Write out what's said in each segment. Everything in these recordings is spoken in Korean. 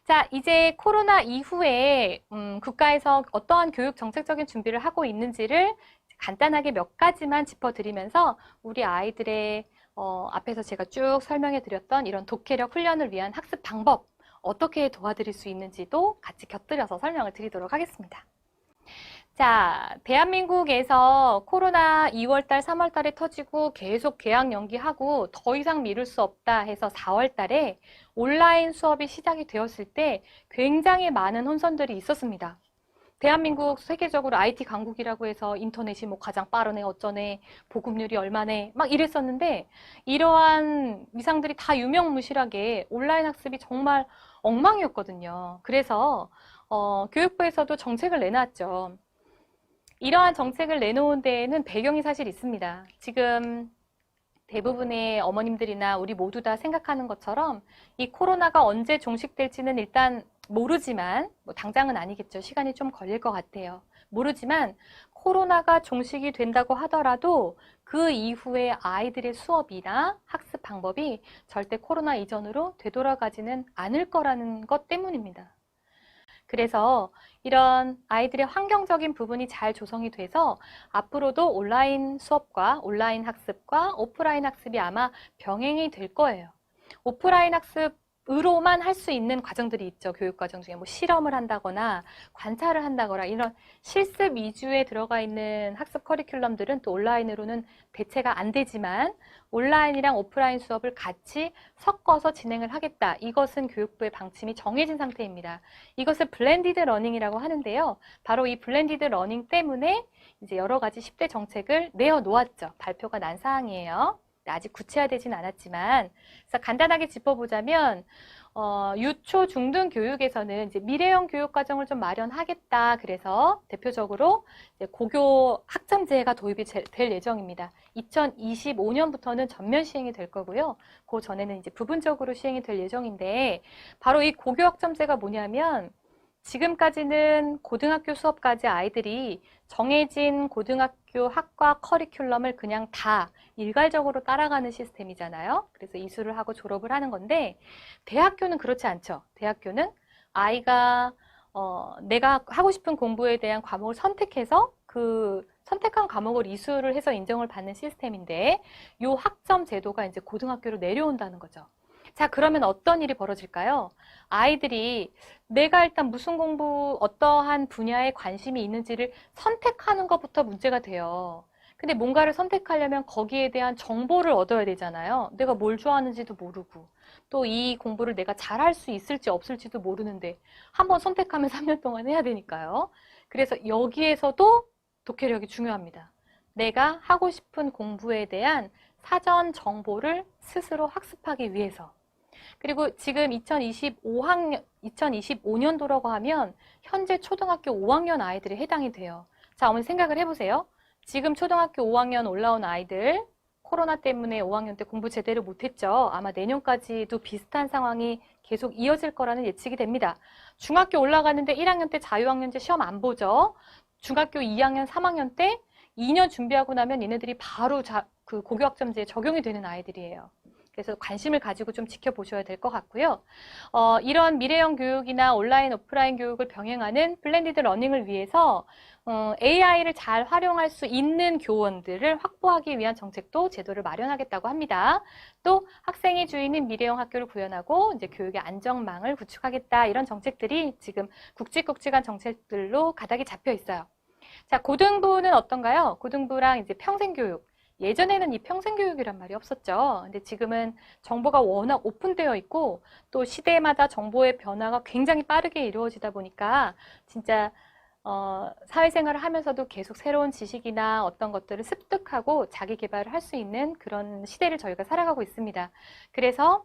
자, 이제 코로나 이후에 국가에서 어떠한 교육 정책적인 준비를 하고 있는지를 간단하게 몇 가지만 짚어드리면서 우리 아이들의 앞에서 제가 쭉 설명해 드렸던 이런 독해력 훈련을 위한 학습 방법 어떻게 도와드릴 수 있는지도 같이 곁들여서 설명을 드리도록 하겠습니다. 자, 대한민국에서 코로나 2월달, 3월달에 터지고 계속 개학 연기하고 더 이상 미룰 수 없다 해서 4월달에 온라인 수업이 시작이 되었을 때 굉장히 많은 혼선들이 있었습니다. 대한민국 세계적으로 IT 강국이라고 해서 인터넷이 뭐 가장 빠르네 어쩌네 보급률이 얼마네 막 이랬었는데 이러한 위상들이 다 유명무실하게 온라인 학습이 정말 엉망이었거든요. 그래서 교육부에서도 정책을 내놨죠. 이러한 정책을 내놓은 데에는 배경이 사실 있습니다. 지금 대부분의 어머님들이나 우리 모두 다 생각하는 것처럼 이 코로나가 언제 종식될지는 일단 모르지만 뭐 당장은 아니겠죠. 시간이 좀 걸릴 것 같아요. 모르지만 코로나가 종식이 된다고 하더라도 그 이후에 아이들의 수업이나 학습 방법이 절대 코로나 이전으로 되돌아가지는 않을 거라는 것 때문입니다. 그래서 이런 아이들의 환경적인 부분이 잘 조성이 돼서 앞으로도 온라인 수업과 온라인 학습과 오프라인 학습이 아마 병행이 될 거예요. 오프라인 학습으로만 할 수 있는 과정들이 있죠. 교육과정 중에 뭐 실험을 한다거나 관찰을 한다거나 이런 실습 위주에 들어가 있는 학습 커리큘럼들은 또 온라인으로는 대체가 안 되지만 온라인이랑 오프라인 수업을 같이 섞어서 진행을 하겠다. 이것은 교육부의 방침이 정해진 상태입니다. 이것을 블렌디드 러닝이라고 하는데요. 바로 이 블렌디드 러닝 때문에 이제 여러 가지 10대 정책을 내어 놓았죠. 발표가 난 사항이에요. 아직 구체화되진 않았지만, 그래서 간단하게 짚어보자면, 유초 중등 교육에서는 이제 미래형 교육 과정을 좀 마련하겠다. 그래서 대표적으로 이제 고교 학점제가 도입이 될 예정입니다. 2025년부터는 전면 시행이 될 거고요. 그 전에는 이제 부분적으로 시행이 될 예정인데, 바로 이 고교 학점제가 뭐냐면, 지금까지는 고등학교 수업까지 아이들이 정해진 고등학교 학과 커리큘럼을 그냥 다 일괄적으로 따라가는 시스템이잖아요. 그래서 이수를 하고 졸업을 하는 건데 대학교는 그렇지 않죠. 대학교는 아이가 내가 하고 싶은 공부에 대한 과목을 선택해서 그 선택한 과목을 이수를 해서 인정을 받는 시스템인데 이 학점 제도가 이제 고등학교로 내려온다는 거죠. 자, 그러면 어떤 일이 벌어질까요? 아이들이 내가 일단 무슨 공부, 어떠한 분야에 관심이 있는지를 선택하는 것부터 문제가 돼요. 근데 뭔가를 선택하려면 거기에 대한 정보를 얻어야 되잖아요. 내가 뭘 좋아하는지도 모르고, 또 이 공부를 내가 잘할 수 있을지 없을지도 모르는데, 한번 선택하면 3년 동안 해야 되니까요. 그래서 여기에서도 독해력이 중요합니다. 내가 하고 싶은 공부에 대한 사전 정보를 스스로 학습하기 위해서. 그리고 지금 2025년도라고 하면 현재 초등학교 5학년 아이들이 해당이 돼요. 자, 어머니 생각을 해보세요. 지금 초등학교 5학년 올라온 아이들 코로나 때문에 5학년 때 공부 제대로 못했죠. 아마 내년까지도 비슷한 상황이 계속 이어질 거라는 예측이 됩니다. 중학교 올라가는데 1학년 때 자유학년제 시험 안 보죠. 중학교 2학년, 3학년 때 2년 준비하고 나면 얘네들이 바로 그 고교학점제에 적용이 되는 아이들이에요. 그래서 관심을 가지고 좀 지켜보셔야 될 것 같고요. 이런 미래형 교육이나 온라인, 오프라인 교육을 병행하는 블렌디드 러닝을 위해서 AI를 잘 활용할 수 있는 교원들을 확보하기 위한 정책도 제도를 마련하겠다고 합니다. 또 학생이 주인인 미래형 학교를 구현하고 이제 교육의 안정망을 구축하겠다. 이런 정책들이 지금 굵직굵직한 정책들로 가닥이 잡혀 있어요. 자, 고등부는 어떤가요? 고등부랑 이제 평생교육. 예전에는 이 평생교육이란 말이 없었죠. 근데 지금은 정보가 워낙 오픈되어 있고 또 시대마다 정보의 변화가 굉장히 빠르게 이루어지다 보니까 진짜 사회생활을 하면서도 계속 새로운 지식이나 어떤 것들을 습득하고 자기 개발을 할 수 있는 그런 시대를 저희가 살아가고 있습니다. 그래서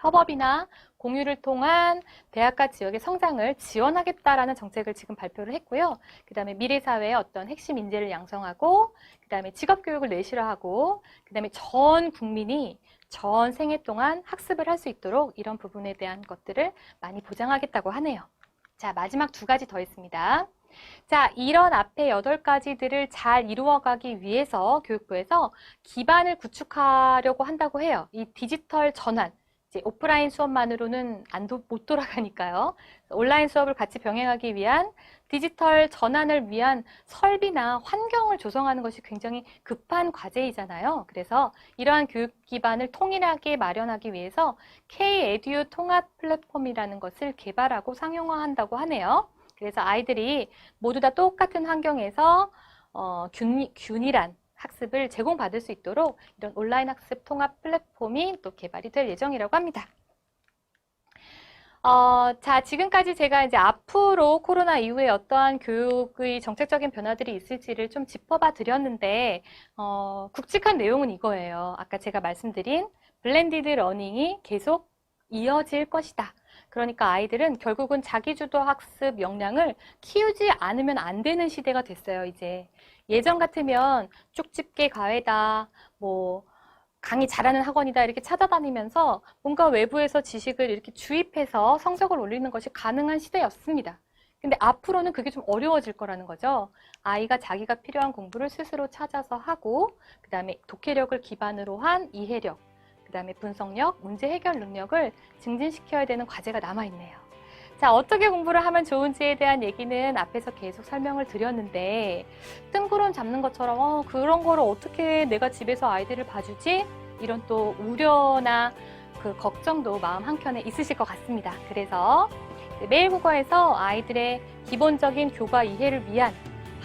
협업이나 공유를 통한 대학과 지역의 성장을 지원하겠다라는 정책을 지금 발표를 했고요. 그 다음에 미래사회의 어떤 핵심 인재를 양성하고, 그 다음에 직업교육을 내실화하고, 그 다음에 전 국민이 전 생애 동안 학습을 할 수 있도록 이런 부분에 대한 것들을 많이 보장하겠다고 하네요. 자, 마지막 2가지 더 있습니다. 자, 이런 앞에 8가지들을 잘 이루어가기 위해서 교육부에서 기반을 구축하려고 한다고 해요. 이 디지털 전환. 이제 오프라인 수업만으로는 못 돌아가니까요. 온라인 수업을 같이 병행하기 위한 디지털 전환을 위한 설비나 환경을 조성하는 것이 굉장히 급한 과제이잖아요. 그래서 이러한 교육 기반을 통일하게 마련하기 위해서 K-에듀 통합 플랫폼이라는 것을 개발하고 상용화한다고 하네요. 그래서 아이들이 모두 다 똑같은 환경에서 균일한 학습을 제공받을 수 있도록 이런 온라인 학습 통합 플랫폼이 또 개발이 될 예정이라고 합니다. 자, 지금까지 제가 이제 앞으로 코로나 이후에 어떠한 교육의 정책적인 변화들이 있을지를 좀 짚어봐 드렸는데, 굵직한 내용은 이거예요. 아까 제가 말씀드린 블렌디드 러닝이 계속 이어질 것이다. 그러니까 아이들은 결국은 자기주도 학습 역량을 키우지 않으면 안 되는 시대가 됐어요, 이제. 예전 같으면 쪽집게 과외다, 뭐, 강의 잘하는 학원이다 이렇게 찾아다니면서 뭔가 외부에서 지식을 이렇게 주입해서 성적을 올리는 것이 가능한 시대였습니다. 근데 앞으로는 그게 좀 어려워질 거라는 거죠. 아이가 자기가 필요한 공부를 스스로 찾아서 하고, 그 다음에 독해력을 기반으로 한 이해력, 그 다음에 분석력, 문제 해결 능력을 증진시켜야 되는 과제가 남아있네요. 자, 어떻게 공부를 하면 좋은지에 대한 얘기는 앞에서 계속 설명을 드렸는데, 뜬구름 잡는 것처럼 그런 거를 어떻게 내가 집에서 아이들을 봐주지? 이런 또 우려나 그 걱정도 마음 한켠에 있으실 것 같습니다. 그래서 매일국어에서 아이들의 기본적인 교과 이해를 위한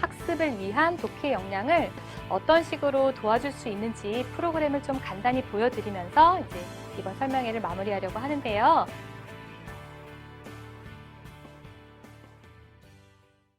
학습을 위한 독해 역량을 어떤 식으로 도와줄 수 있는지 프로그램을 좀 간단히 보여드리면서 이제 이번 설명회를 마무리하려고 하는데요.